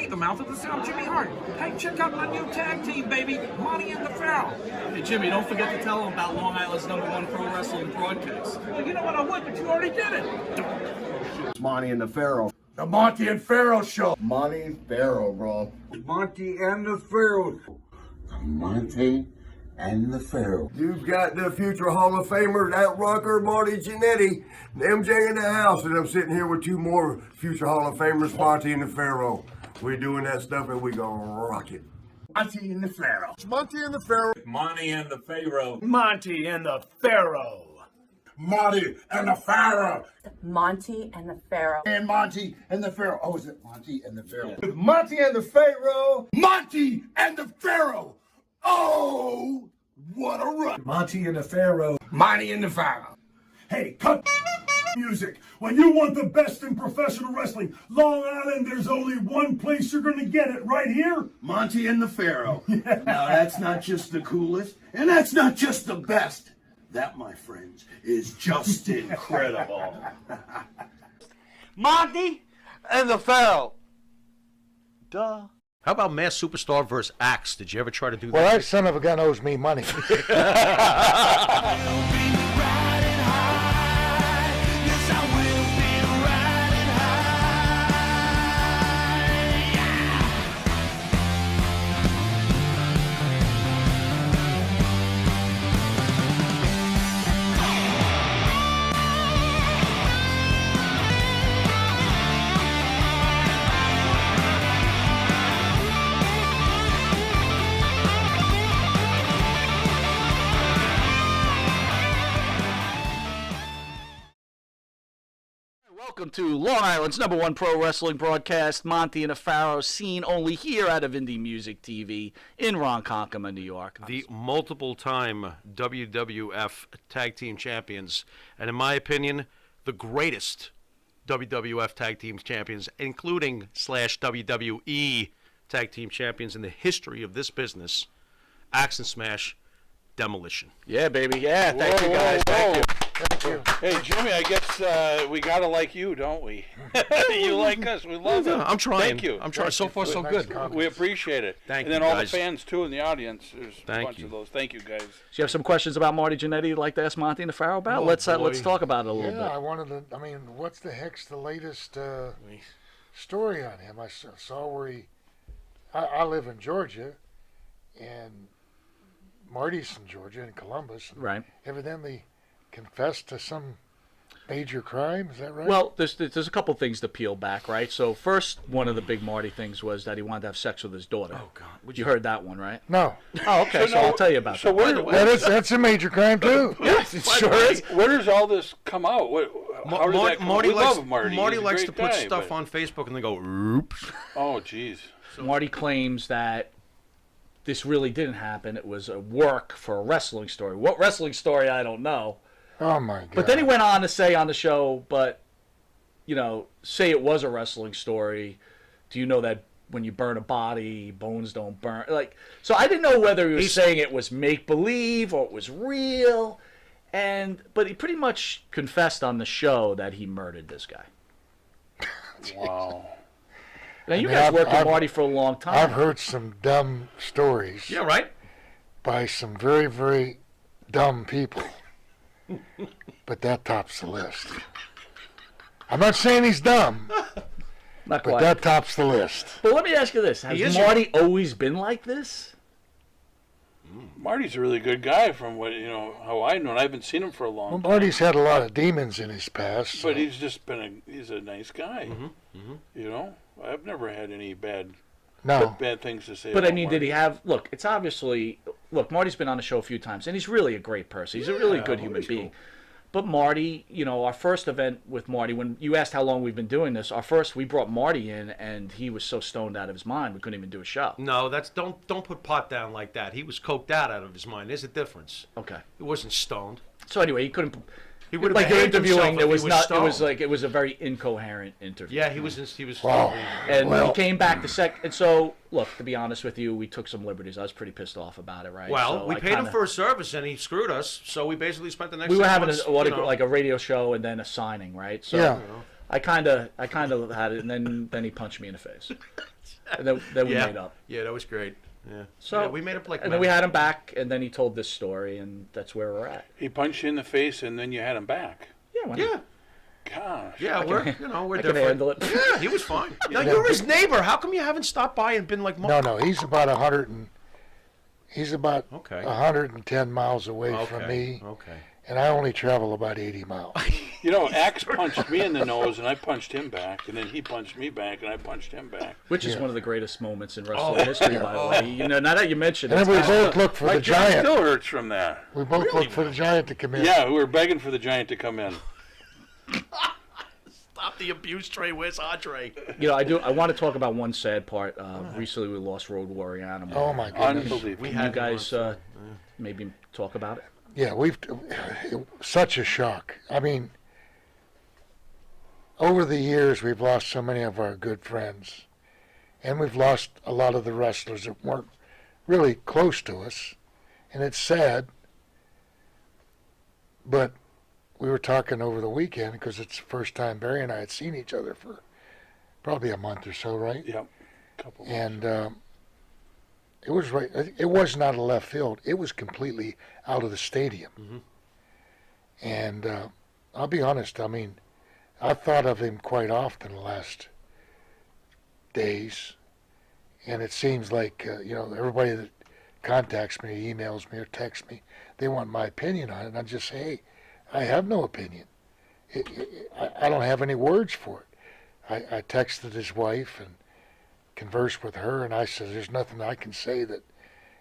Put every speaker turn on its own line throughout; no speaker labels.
the mouth of the South, Jimmy Hart. Hey, check out my new tag team, baby, Monty and the Pharaoh.
Hey, Jimmy, don't forget to tell them about Long Island's #1 pro wrestling broadcast.
Well, you know what, I would, but you already did it.
It's Monty and the Pharaoh.
The Monty and Pharaoh Show.
Monty Pharaoh, bro.
Monty and the Pharaoh. The Monty and the Pharaoh.
You've got the future Hall of Famers at Rucker, Marty Jannetty, and MJ in the house, and I'm sitting here with two more future Hall of Famers, Monty and the Pharaoh. We're doing that stuff and we gonna rock it.
Monty and the Pharaoh.
It's Monty and the Pharaoh.
Monty and the Pharaoh.
Monty and the Pharaoh.
Monty and the Pharaoh.
Monty and the Pharaoh.
And Monty and the Pharaoh. Oh, is it Monty and the Pharaoh?
With Monty and the Pharaoh.
Monty and the Pharaoh. Oh, what a run.
Monty and the Pharaoh.
Monty and the Pharaoh.
Hey, cut music. When you want the best in professional wrestling, Long Island, there's only one place you're gonna get it, right here.
Monty and the Pharaoh. Now, that's not just the coolest, and that's not just the best. That, my friends, is just incredible.
Monty and the Pharaoh. Duh.
How about Masked Superstar versus Axe? Did you ever try to do that?
Well, that son of a gun owes me money.
Welcome to Long Island's #1 pro wrestling broadcast, Monty and the Pharaoh, seen only here out of Indie Music TV in Ronkonkoma, New York.
The multiple-time WWF Tag Team Champions, and in my opinion, the greatest WWF Tag Team Champions, including /WWE Tag Team Champions in the history of this business, Axe and Smash, Demolition.
Yeah, baby. Yeah, thank you guys. Thank you.
Thank you.
Hey, Jimmy, I guess we gotta like you, don't we? You like us. We love it.
I'm trying.
Thank you.
I'm trying. So far, so good.
We appreciate it.
Thank
you. And
you,
then all
guys.
the fans, too, in the audience. There's a
Thank
bunch
you.
of those. Thank you, guys.
So you have some questions about Marty Jannetty you'd like to ask Monty and the Pharaoh about?
Oh,
let's
boy.
talk about it a little
Yeah,
bit.
I wanted to. I mean, what's the heck's the latest story on him? I saw where he. I live in Georgia, and Marty's from Georgia in Columbus. And
Right.
evidently confessed to some major crime. Is that right?
Well, there's a couple things to peel back, right? So first, one of the big Marty things was that he wanted to have sex with his daughter.
Oh, God.
You heard that one, right?
No.
Oh, okay. So I'll tell you about
So
that.
That's a major crime too.
Yes, it sure is.
Where does all this come out? How did that come out? We love Marty.
Marty
He's a
likes
great
to put
guy,
stuff
but-
on Facebook and they go, oops.
Oh, jeez.
Marty claims that this really didn't happen. It was a work for a wrestling story. What wrestling story, I don't know.
Oh my God.
But then he went on to say on the show, but, you know, say it was a wrestling story. Do you know that when you burn a body, bones don't burn? Like, so I didn't know whether he was saying it was make-believe or it was real. But he pretty much confessed on the show that he murdered this guy.
Wow.
Now, you
I mean,
guys worked with
I've-
Marty for a long time.
I've heard some dumb stories
Yeah, right?
by some very, very dumb people. But that tops the list. I'm not saying he's dumb,
Not
but
quite.
that tops the list.
But let me ask you this. Has Marty always been like this?
Marty's a really good guy from what, how I know. I haven't seen him for a long
Well,
time.
Marty's had a lot of demons in his past.
But
so-
he's just he's a nice guy. I've never had any bad things to say
But
about
I mean,
Marty.
did he have? Look, it's obviously. Look, Marty's been on the show a few times, and he's really a great person. He's a really good human being. But Marty, our first event with Marty, when you asked how long we've been doing this, we brought Marty in, and he was so stoned out of his mind we couldn't even do a show.
No, don't put pot down like that. He was coked out of his mind. There's a difference.
Okay.
He wasn't stoned.
So anyway, he couldn't.
He would have
like you're
behaved
interviewing.
himself if he was
It was
stoned.
like it was a very incoherent interview.
Yeah, he was.
Wow.
And he came back the second. And so, look, to be honest with you, we took some liberties. I was pretty pissed off about it, right?
Well,
So
we
I
paid him
kinda-
for his service, and he screwed us. So we basically spent the next.
We were
6
having
months,
like a radio show and then a signing, right? So,
Yeah.
I kind of had it, and then he punched me in the face, and then we made up.
Yeah, that was great. Yeah.
So
yeah, we made up like.
And then we had him back, and then he told this story, and that's where we're at.
He punched you in the face, and then you had him back.
Yeah.
Yeah.
Gosh.
Yeah, we're
I can
different.
handle it.
Yeah, he was fine. Now, you're his neighbor. How come you haven't stopped by and been like?
No, he's about 110 miles away
Okay.
from me,
Okay.
and I only travel about 80 miles.
You know, Axe punched me in the nose, and I punched him back, and then he punched me back, and I punched him back.
Which is one of the greatest moments in wrestling history, by the way. You know, now that you mention it,
And then we both look for
My
the
jaw
giant.
still hurts from that.
We both look for the giant to come in.
Yeah, we were begging for the giant to come in.
Stop the abuse, Trey. Where's Andre?
you know, I want to talk about one sad part. Recently, we lost Road Warrior Animal.
Oh my goodness.
Unbelievable.
Can you guys maybe talk about it?
Yeah, such a shock. I mean, over the years, we've lost so many of our good friends, and we've lost a lot of the wrestlers that weren't really close to us, and it's sad. But we were talking over the weekend because it's the first time Barry and I had seen each other for probably a month or so, right?
Yep. Couple.
And it was right. It was not a left field. It was completely out of the stadium.
Mm-hmm.
And I'll be honest. I mean, I've thought of him quite often the last days, and it seems like everybody that contacts me, emails me, or texts me, they want my opinion on it. And I just say, hey, I have no opinion. I don't have any words for it. I texted his wife and conversed with her, and I said, there's nothing I can say that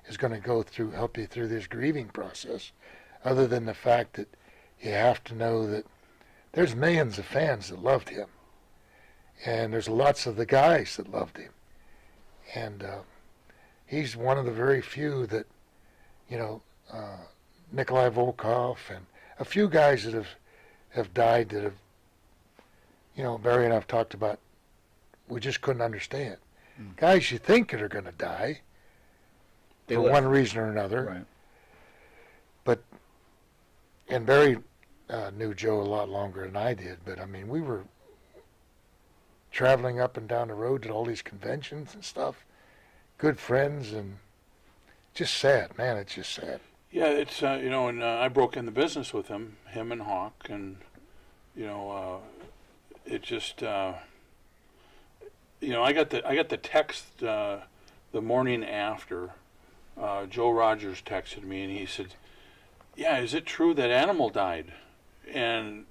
is going to help you through this grieving process, other than the fact that you have to know that there's millions of fans that loved him, and there's lots of the guys that loved him, and he's one of the very few that, Nikolai Volkov and a few guys that have died that have, Barry and I've talked about, we just couldn't understand. Guys you think that are going to die for one reason or another.
Right.
But, and Barry knew Joe a lot longer than I did, but I mean, we were traveling up and down the road to all these conventions and stuff, good friends, and just sad, man, it's just sad.
Yeah, it's and I broke in the business with him and Hawk, and it just I got the text the morning after. Joe Rogers texted me, and he said, "Yeah, is it true that Animal died?" And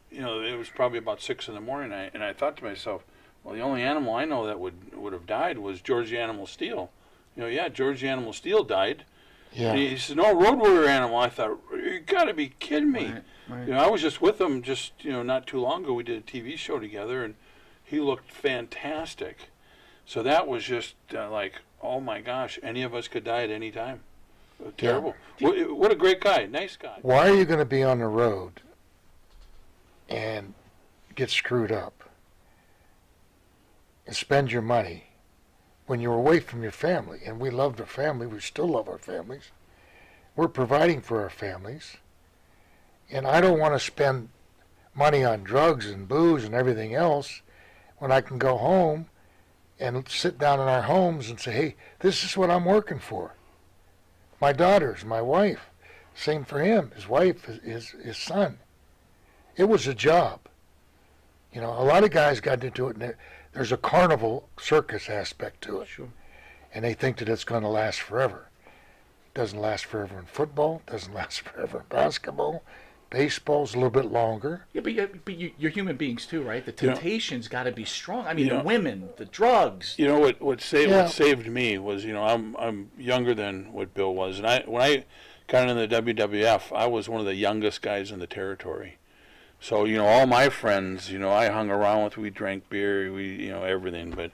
it was probably about 6 in the morning, and I thought to myself, well, the only animal I know that would have died was George the Animal Steel. George the Animal Steel died.
Yeah.
And he said, "No, Road Warrior Animal." I thought, you got to be kidding me.
Right.
I was just with him not too long ago. We did a TV show together, and he looked fantastic. So that was just like, oh my gosh, any of us could die at any time. Terrible. Yeah. What a great guy, nice guy.
Why are you going to be on the road and get screwed up and spend your money when you're away from your family? And we loved our family. We still love our families. We're providing for our families. And I don't want to spend money on drugs and booze and everything else when I can go home and sit down in our homes and say, hey, this is what I'm working for. My daughters, my wife, same for him, his wife, his son. It was a job. A lot of guys got into it, and there's a carnival circus aspect to it.
Sure.
And they think that it's going to last forever. It doesn't last forever in football, doesn't last forever in basketball. Baseball's a little bit longer.
Yeah, but you're human beings too, right? The temptation's got to be strong. I mean, the women, the drugs.
What saved me was, I'm younger than what Bill was, and when I got into the WWF, I was one of the youngest guys in the territory. So all my friends, I hung around with. We drank beer, we everything. But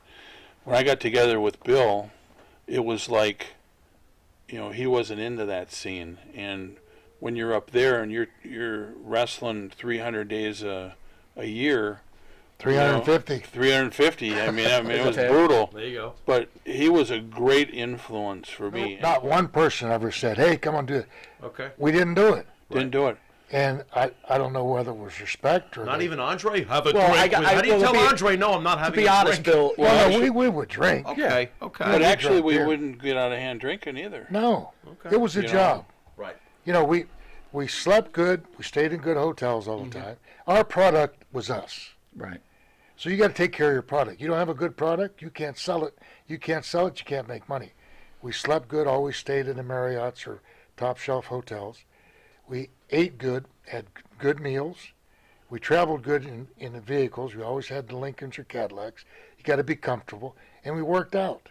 when I got together with Bill, it was like, he wasn't into that scene. And when you're up there and you're wrestling 300 days a year,
350.
350. I mean, it was brutal.
There you go.
But he was a great influence for me.
Not one person ever said, hey, come on, do it.
Okay.
We didn't do it.
Didn't do it.
And I don't know whether it was respect or
Not even Andre? Have a
Well,
drink. How do you tell Andre, no, I'm not having a drink?
To be honest, Bill.
Well, no, we would drink.
Okay,
Yeah.
okay.
But actually, we
beer.
wouldn't get out of hand drinking either.
No,
Okay.
it was a
You know,
job.
Right.
You know, we slept good. We stayed in good hotels all the time. Our product was us.
Right.
So you got to take care of your product. You don't have a good product, you can't sell it. You can't sell it, you can't make money. We slept good, always stayed in the Marriotts or top shelf hotels. We ate good, had good meals. We traveled good in the vehicles. We always had the Lincolns or Cadillacs. You got to be comfortable. And we worked out.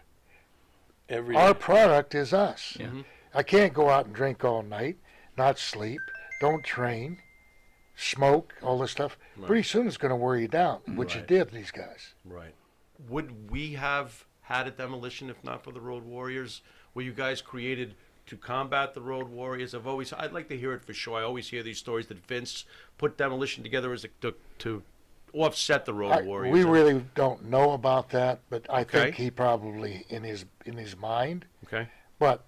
Every
Our
day.
product is us.
Yeah.
I can't go out and drink all night, not sleep, don't train, smoke, all this stuff. Pretty soon it's going to wear you down, which it did, these guys.
Right. Would we have had a Demolition if not for the Road Warriors? Were you guys created to combat the Road Warriors? I'd like to hear it for sure. I always hear these stories that Vince put Demolition together as to offset the Road Warriors.
We really don't know about that, but I
Okay.
think he probably in his mind.
Okay.
But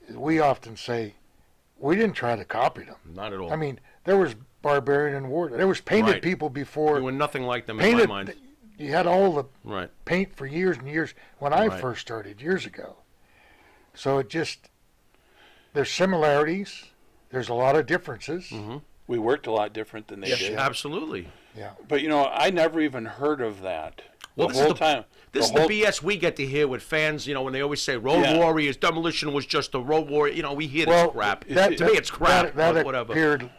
we often say we didn't try to copy them.
Not at all.
I mean, there was Barbarian and Ward. There was painted
Right.
people before.
You were nothing like them in
Painted.
my mind.
You had all the
Right.
paint for years and years when I
Right.
first started years ago. So it just there's similarities. There's a lot of differences.
We worked a lot different than they did.
Absolutely.
Yeah.
But you know, I never even heard of that.
Well,
the
this is
whole
the-
time.
This is
whole-
the BS we get to hear with fans, when they always say Road
Yeah.
Warriors, Demolition was just a Road Warrior. We hear this
Well,
crap.
that-
To me, it's crap,
That
but whatever.
appeared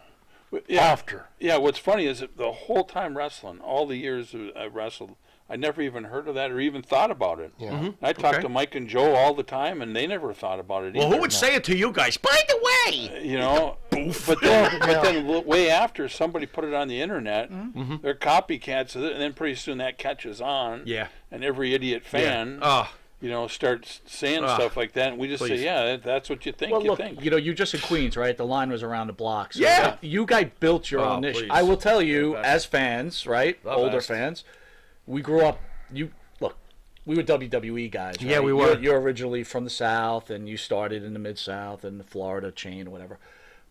Yeah.
after.
Yeah, what's funny is that the whole time wrestling, all the years I wrestled, I never even heard of that or even thought about it.
Yeah.
I talked
Okay.
to Mike and Joe all the time, and they never thought about it
Well,
either.
who would say it to you guys? By the way!
You know, but then way after somebody put it on the internet, they're copycats of it, and then pretty soon that catches on.
Yeah.
And every idiot fan, starts saying stuff like that, and we just
Please.
say, yeah, that's what you think.
Well,
you
look,
think.
you're just in Queens, right? The line was around the block. So
Yeah.
you guys built your own niche.
please.
I will tell you,
The best.
as fans, right?
The
Older
best.
fans, we grew up. We were WWE guys. Right?
Yeah, we were.
You're originally from the South, and you started in the Mid-South and the Florida chain or whatever.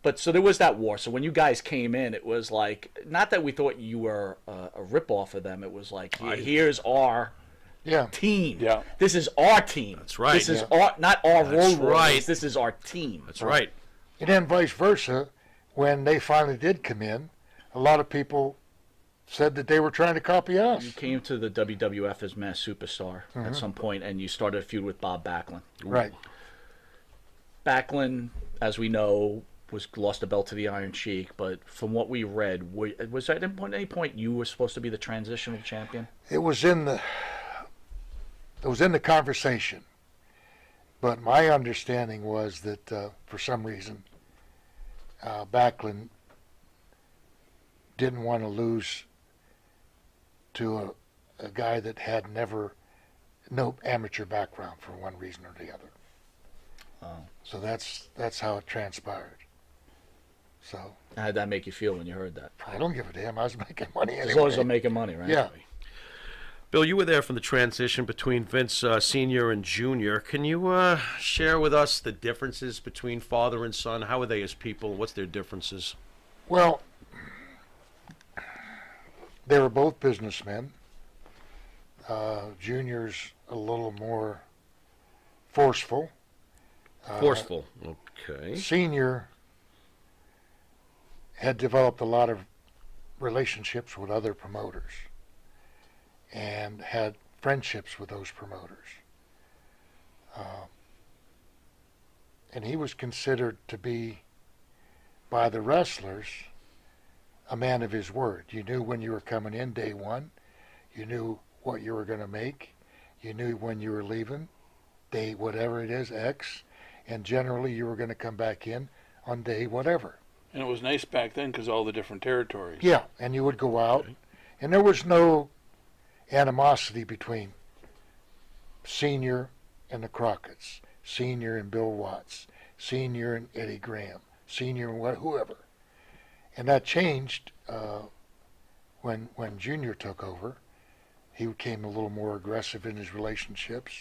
But so there was that war. So when you guys came in, it was like, not that we thought you were a ripoff of them. It was like, here's our team.
Yeah.
This is our team.
That's right.
This is not our
That's
Road Warriors.
right.
This is our team.
That's right.
And then vice versa, when they finally did come in, a lot of people said that they were trying to copy us.
You came to the WWF as Mass Superstar at some point, and you started a feud with Bob Backlund.
Right.
Backlund, as we know, lost the belt to the Iron Sheik, but from what we read, was at any point you were supposed to be the transitional champion?
It was in the conversation, but my understanding was that for some reason Backlund didn't want to lose to a guy that had no amateur background for one reason or the other. So that's how it transpired. So
How did that make you feel when you heard that?
I don't give a damn. I was making money anyway.
As long as they're making money, right?
Yeah.
Bill, you were there for the transition between Vince Sr. and Jr. Can you share with us the differences between father and son? How are they as people? What's their differences?
Well, they were both businessmen. Junior's a little more forceful.
Forceful. Okay.
Senior had developed a lot of relationships with other promoters and had friendships with those promoters. And he was considered to be, by the wrestlers, a man of his word. You knew when you were coming in day one. You knew what you were going to make. You knew when you were leaving, day whatever it is, X. And generally you were going to come back in on day whatever.
And it was nice back then because all the different territories.
Yeah, and you would go out, and there was no animosity between Senior and the Crockett's, Senior and Bill Watts, Senior and Eddie Graham, Senior and whoever. And that changed when Junior took over. He became a little more aggressive in his relationships,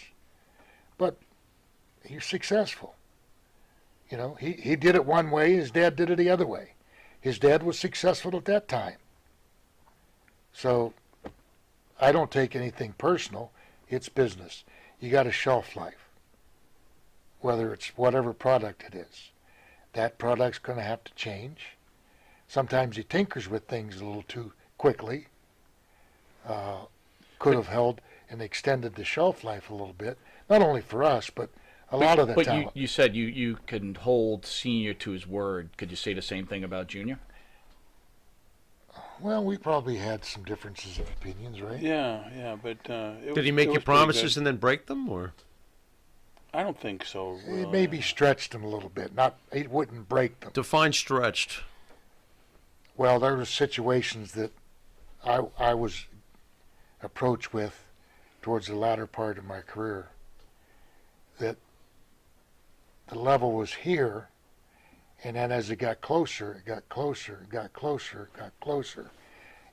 but he was successful. You know, he did it one way, his dad did it the other way. His dad was successful at that time. So I don't take anything personal. It's business. You got a shelf life, whether it's whatever product it is. That product's going to have to change. Sometimes he tinkers with things a little too quickly. Could have held and extended the shelf life a little bit, not only for us, but a lot of the talent.
But you said you can hold Senior to his word. Could you say the same thing about Junior?
Well, we probably had some differences of opinions, right?
Yeah, but
Did he make you promises and then break them, or?
I don't think so.
It maybe stretched them a little bit. Not, he wouldn't break them.
Define stretched.
Well, there were situations that I was approached with towards the latter part of my career that the level was here, and then as it got closer, it got closer, it got closer, it got closer.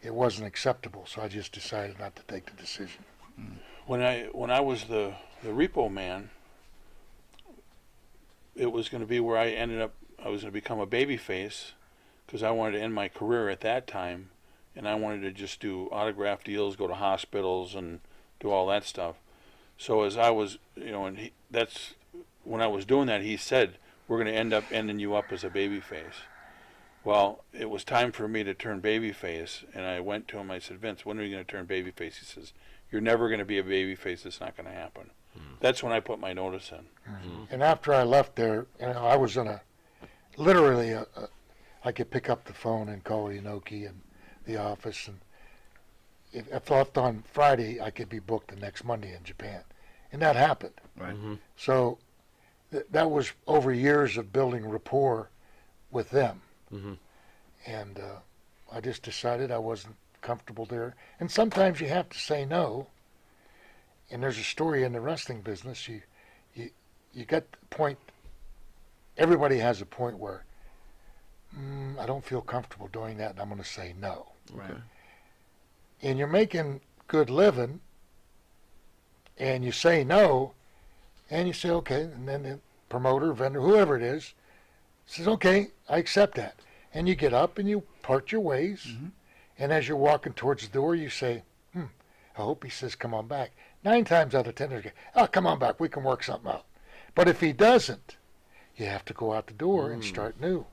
It wasn't acceptable, so I just decided not to take the decision.
When I was the repo man, it was going to be where I was going to become a babyface because I wanted to end my career at that time, and I wanted to just do autograph deals, go to hospitals, and do all that stuff. So as I was, that's when I was doing that, he said, we're going to end up ending you up as a babyface. Well, it was time for me to turn babyface, and I went to him, I said, Vince, when are you going to turn babyface? He says, you're never going to be a babyface, it's not going to happen. That's when I put my notice in.
And after I left there, I was in literally, I could pick up the phone and call Inoki and the office, and if I left on Friday, I could be booked the next Monday in Japan. And that happened.
Right.
So that was over years of building rapport with them. And I just decided I wasn't comfortable there. And sometimes you have to say no. And there's a story in the wrestling business. You got the point. Everybody has a point where I don't feel comfortable doing that, and I'm going to say no.
Right.
And you're making good living, and you say no, and you say okay, and then the promoter, vendor, whoever it is, says okay, I accept that. And you get up and you part your ways, and as you're walking towards the door, you say, I hope he says come on back. 9 times out of 10, there's oh, come on back, we can work something out. But if he doesn't, you have to go out the door and start new.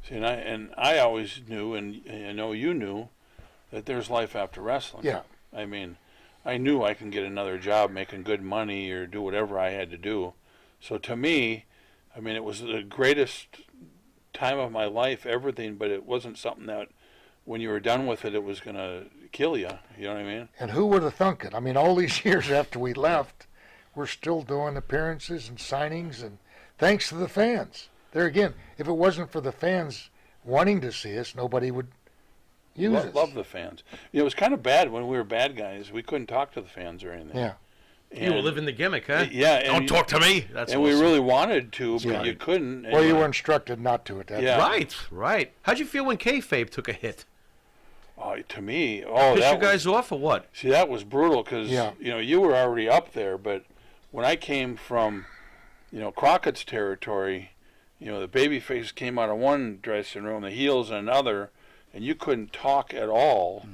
See, and I always knew, and I know you knew, that there's life after wrestling.
Yeah.
I mean, I knew I can get another job making good money or do whatever I had to do. So to me, I mean, it was the greatest time of my life, everything, but it wasn't something that when you were done with it, it was going to kill you. You know what I mean?
And who would have thunk it? I mean, all these years after we left, we're still doing appearances and signings, and thanks to the fans. There again, if it wasn't for the fans wanting to see us, nobody would use us.
Love the fans. It was kind of bad when we were bad guys. We couldn't talk to the fans or anything.
Yeah.
You were living the gimmick, huh?
Yeah.
Don't talk to me. That's
and
awesome.
we really wanted to, but you couldn't.
Well, you were instructed not to at that
point.
Right. How'd you feel when kayfabe took a hit?
To me,
Pissed you guys off or what?
See, that was brutal because you were already up there, but when I came from, Crockett's territory, the babyface came out of one dressing room, the heels in another, and you couldn't talk at all.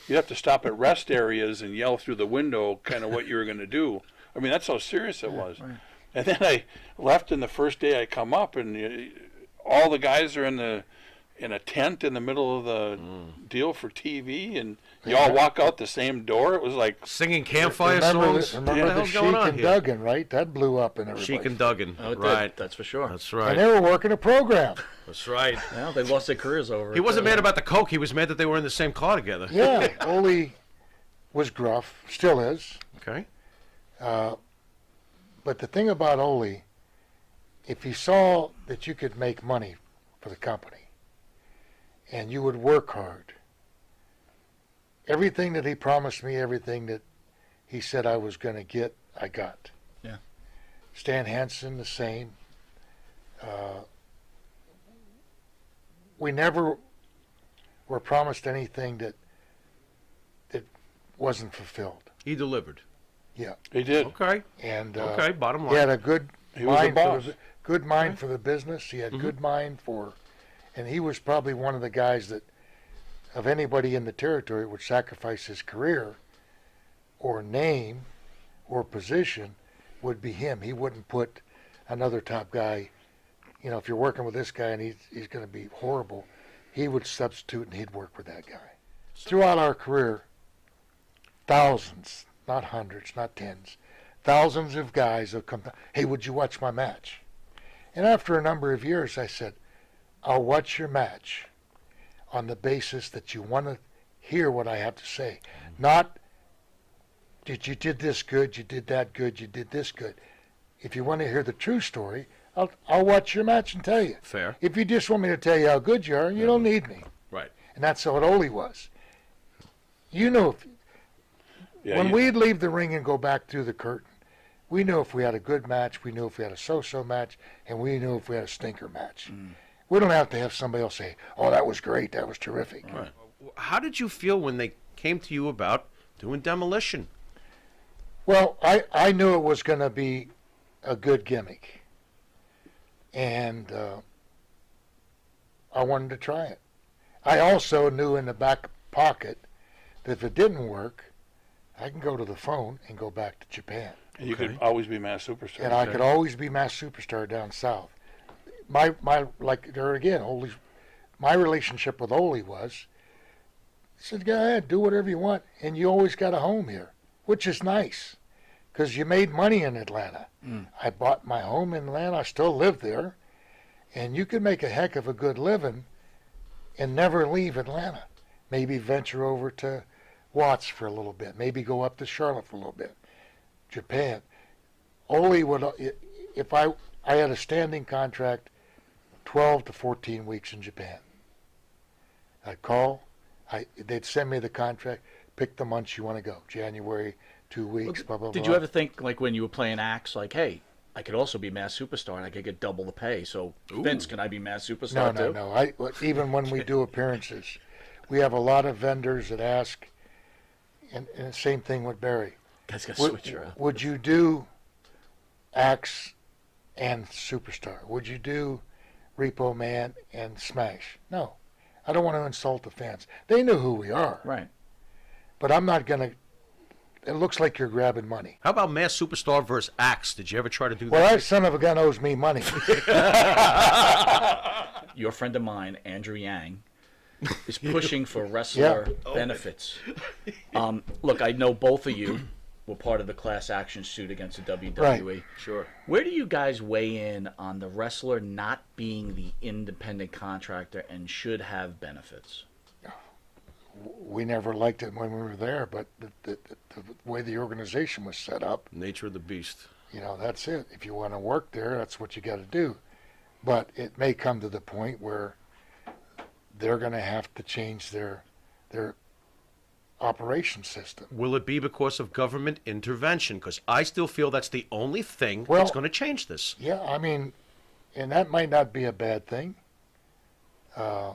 You'd have to stop at rest areas and yell through the window kind of what you were going to do. I mean, that's how serious it was. Right. And then I left, and the first day I come up, and all the guys are in a tent in the middle of the deal for TV, and you all walk out the same door. It was like
singing campfire songs.
Remember the Sheik and Duggan, right? That blew up in everybody.
Sheik and Duggan,
right? That's for sure.
That's right.
And they were working a program.
That's right.
Well, they lost their careers over.
He wasn't mad about the coke. He was mad that they were in the same car together.
Yeah, Ole was gruff, still is.
Okay.
But the thing about Ole, if he saw that you could make money for the company, and you would work hard, everything that he promised me, everything that he said I was going to get, I got.
Yeah.
Stan Hansen, the same. We never were promised anything that wasn't fulfilled.
He delivered.
Yeah.
He did.
Okay.
And
bottom line.
he had a good
He was a
mind
boss.
good mind for the business. He had good mind for And he was probably one of the guys that, of anybody in the territory, would sacrifice his career or name or position, would be him. He wouldn't put another top guy, you know, if you're working with this guy and he's going to be horrible, he would substitute and he'd work with that guy. Throughout our career, thousands, not hundreds, not tens, thousands of guys have come, hey, would you watch my match? And after a number of years, I said, I'll watch your match on the basis that you want to hear what I have to say. Not, you did this good, you did that good, you did this good. If you want to hear the true story, I'll watch your match and tell you.
Fair.
If you just want me to tell you how good you are, you don't need me.
Right.
And that's what Ole was. You know, when we'd leave the ring and go back through the curtain, we knew if we had a good match, we knew if we had a so-so match, and we knew if we had a stinker match. We don't have to have somebody else say, oh, that was great, that was terrific.
Right. How did you feel when they came to you about doing Demolition?
Well, I knew it was going to be a good gimmick. And I wanted to try it. I also knew in the back pocket that if it didn't work, I can go to the phone and go back to Japan.
And you could always be Mass Superstar.
And I could always be Mass Superstar down south. My like there again, my relationship with Ole was, he said, go ahead, do whatever you want, and you always got a home here, which is nice, because you made money in Atlanta. I bought my home in Atlanta. I still live there, and you could make a heck of a good living and never leave Atlanta. Maybe venture over to Watts for a little bit. Maybe go up to Charlotte for a little bit. Japan. Ole would, if I had a standing contract, 12 to 14 weeks in Japan. I'd call, they'd send me the contract, pick the months you want to go. January, 2 weeks, blah, blah, blah.
Did you ever think, like, when you were playing Axe, like, hey, I could also be Mass Superstar and I could get double the pay, so Vince, can I be Mass Superstar too?
No. Even when we do appearances, we have a lot of vendors that ask, and the same thing with Barry.
Guys got to switch her up.
Would you do Axe and Superstar? Would you do Repo Man and Smash? No. I don't want to insult the fans. They know who we are.
Right.
But I'm not going to. It looks like you're grabbing money.
How about Mass Superstar versus Axe? Did you ever try to do that?
Well, that son of a gun owes me money.
Your friend of mine, Andrew Yang, is pushing for wrestler benefits. Look, I know both of you were part of the class action suit against the WWE.
Right.
Sure.
Where do you guys weigh in on the wrestler not being the independent contractor and should have benefits?
We never liked it when we were there, but the way the organization was set up,
Nature of the beast.
you know, that's it. If you want to work there, that's what you got to do. But it may come to the point where they're going to have to change their operation system.
Will it be because of government intervention? Because I still feel that's the only thing
Well,
that's going to change this.
Yeah, I mean, and that might not be a bad thing.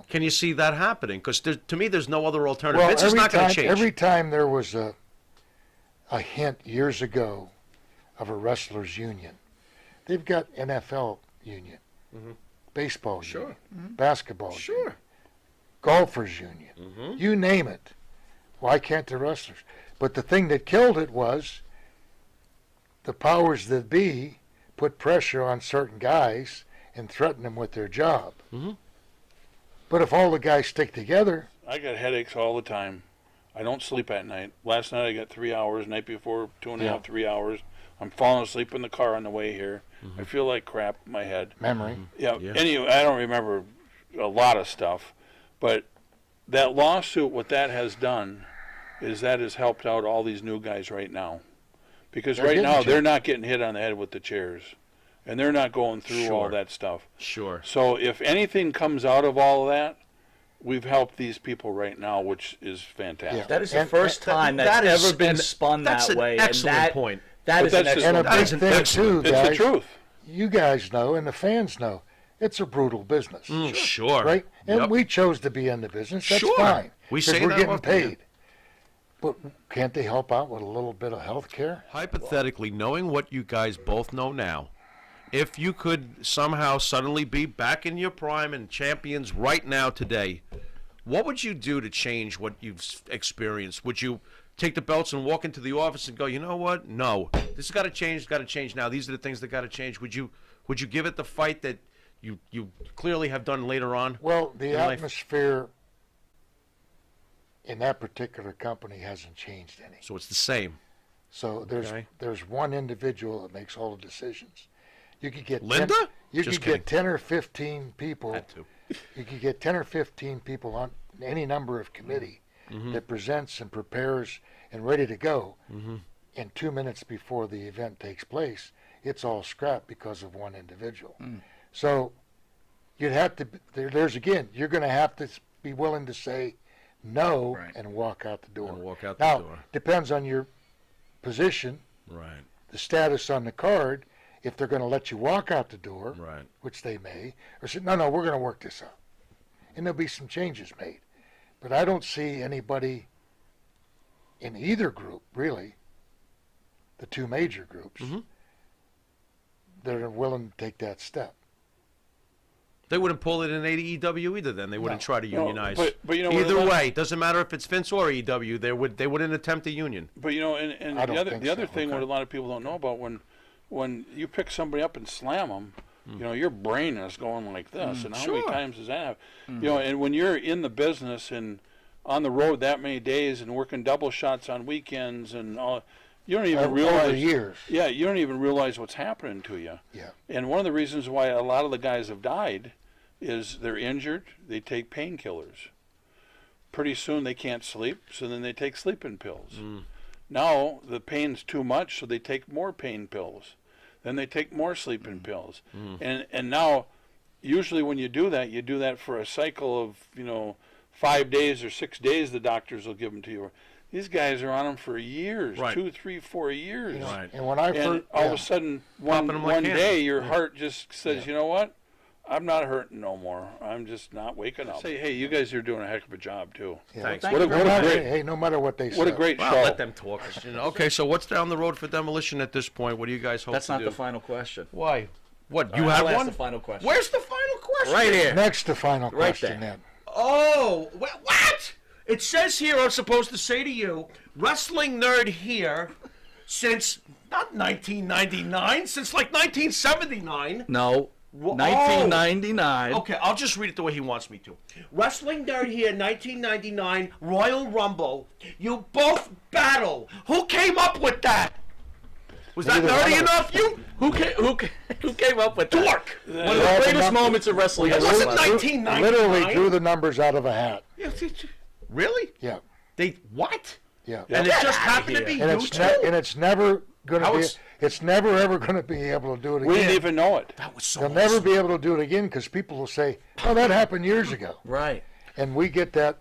Can you see that happening? Because to me, there's no other alternative.
Well,
It's not going to change.
every time there was a hint years ago of a wrestlers union, they've got NFL union, baseball union, basketball union, golfers union, you name it. Why can't the wrestlers? But the thing that killed it was the powers that be put pressure on certain guys and threatened them with their job. But if all the guys stick together,
I got headaches all the time. I don't sleep at night. Last night I got 3 hours. Night before, 2.5, 3 hours. I'm falling asleep in the car on the way here. I feel like crap in my head.
memory.
Yeah. Anyway, I don't remember a lot of stuff, but that lawsuit, what that has done, is that has helped out all these new guys right now, because
They're
right
getting
now
to
they're
it.
not getting hit on the head with the chairs, and they're not going through all
Sure.
that stuff.
Sure.
So if anything comes out of all of that, we've helped these people right now, which is fantastic.
That is the
And-
first time that's
that is
ever been
an-
spun
that's
that
an
way.
excellent
and that,
point.
That
But
is an
that's
And a
excellent
big
is an
thing
excellent-
too,
It's
guys.
the truth.
You guys know, and the fans know, it's a brutal business.
Sure.
Right? And
Yep.
we chose to be in the business. That's
Sure.
fine.
We
'cause
say
we're
that
getting
often, yeah.
paid. But can't they help out with a little bit of health care?
Hypothetically, knowing what you guys both know now, if you could somehow suddenly be back in your prime and champions right now today, what would you do to change what you've experienced? Would you take the belts and walk into the office and go, you know what? No, this has got to change. It's got to change now. These are the things that got to change. Would you give it the fight that you clearly have done later on?
Well, the
in life?
atmosphere in that particular company hasn't changed any.
So it's the same.
So there's one individual that makes all the decisions. You could get
Linda?
10, you
Just
could
kidding.
get 10 or 15 people.
Had to.
You could get 10 or 15 people on any number of committee that presents and prepares and ready to go. And 2 minutes before the event takes place, it's all scrapped because of one individual. So you'd have to. There's again, you're going to have to be willing to say no and walk out the door.
And walk out the
now,
door.
depends on your position,
Right.
the status on the card. If they're going to let you walk out the door,
Right.
which they may, or say, no, we're going to work this out. And there'll be some changes made. But I don't see anybody in either group, really, the two major groups, that are willing to take that step.
They wouldn't pull it in AEW either. Then they wouldn't try to unionize.
But you know,
either way, doesn't matter if it's Vince or AEW. They wouldn't attempt a union.
But you know, and
I don't
the other
think so.
thing what a lot of people don't know about when you pick somebody up and slam them, you know, your brain is going like this. And how many times does that happen? You know, and when you're in the business and on the road that many days and working double shots on weekends and all, you don't even realize.
Years.
Yeah, you don't even realize what's happening to you.
Yeah.
And one of the reasons why a lot of the guys have died is they're injured. They take painkillers. Pretty soon they can't sleep, so then they take sleeping pills. Now the pain's too much, so they take more pain pills. Then they take more sleeping pills. And now, usually when you do that for a cycle of, 5 days or 6 days, the doctors will give them to you. These guys are on them for years,
Right.
2, 3, 4 years.
Right.
And when I
And
first,
all of a sudden, one
Popping 'em like
day,
candy.
your heart just says, you know what? I'm not hurting no more. I'm just not waking up. Say, hey, you guys are doing a heck of a job, too.
Thanks.
What a great,
hey, no matter what they say.
what a great
Well,
show.
let them talk. Okay, so what's down the road for Demolition at this point? What do you guys hope
That's
to
not
do?
the final question.
Why? What? You
All right,
have
I'll ask
one?
the final question.
Where's the final question?
Right here.
Next to final
Right
question
there.
then.
Oh, what? It says here I'm supposed to say to you, wrestling nerd here since, not 1999, since like 1979.
No.
Wha-
1999.
Okay, I'll just read it the way he wants me to. Wrestling nerd here, 1999, Royal Rumble. You both battle. Who came up with that? Was that
Neither one
nerdy
of us.
enough? You?
Who came up with that?
Dork.
One of the greatest moments of wrestling.
It wasn't
history.
1999.
Literally drew the numbers out of a hat.
Really?
Yeah.
They what?
Yeah.
And it just happened to be
And
you
it's
two?
and it's never going
How
to be.
it's-
It's never ever going to be able to do it
We
again.
didn't even know it.
That was so
They'll never be able to do it again because people will say, "Oh, that happened years ago,"
Right.
and we get that.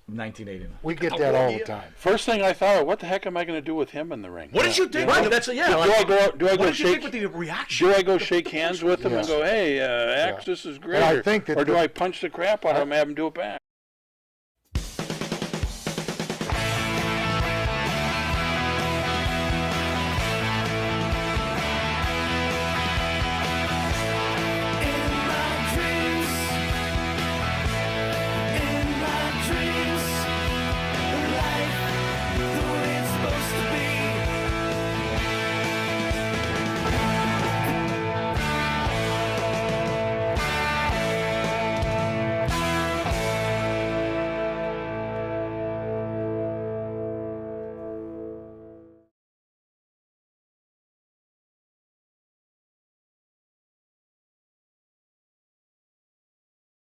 1989.
We get that all the time.
First thing I thought, what the heck am I going to do with him in the ring?
What did you think?
Right. That's yeah.
Do
Like,
I go? Do I
What
go
did you think
shake?
with the reaction?
Do I go shake hands with him and
Yes.
go, "Hey, Axe, this is great,"
And I think that
or do
the-
I punch the crap out of him and have him do it back?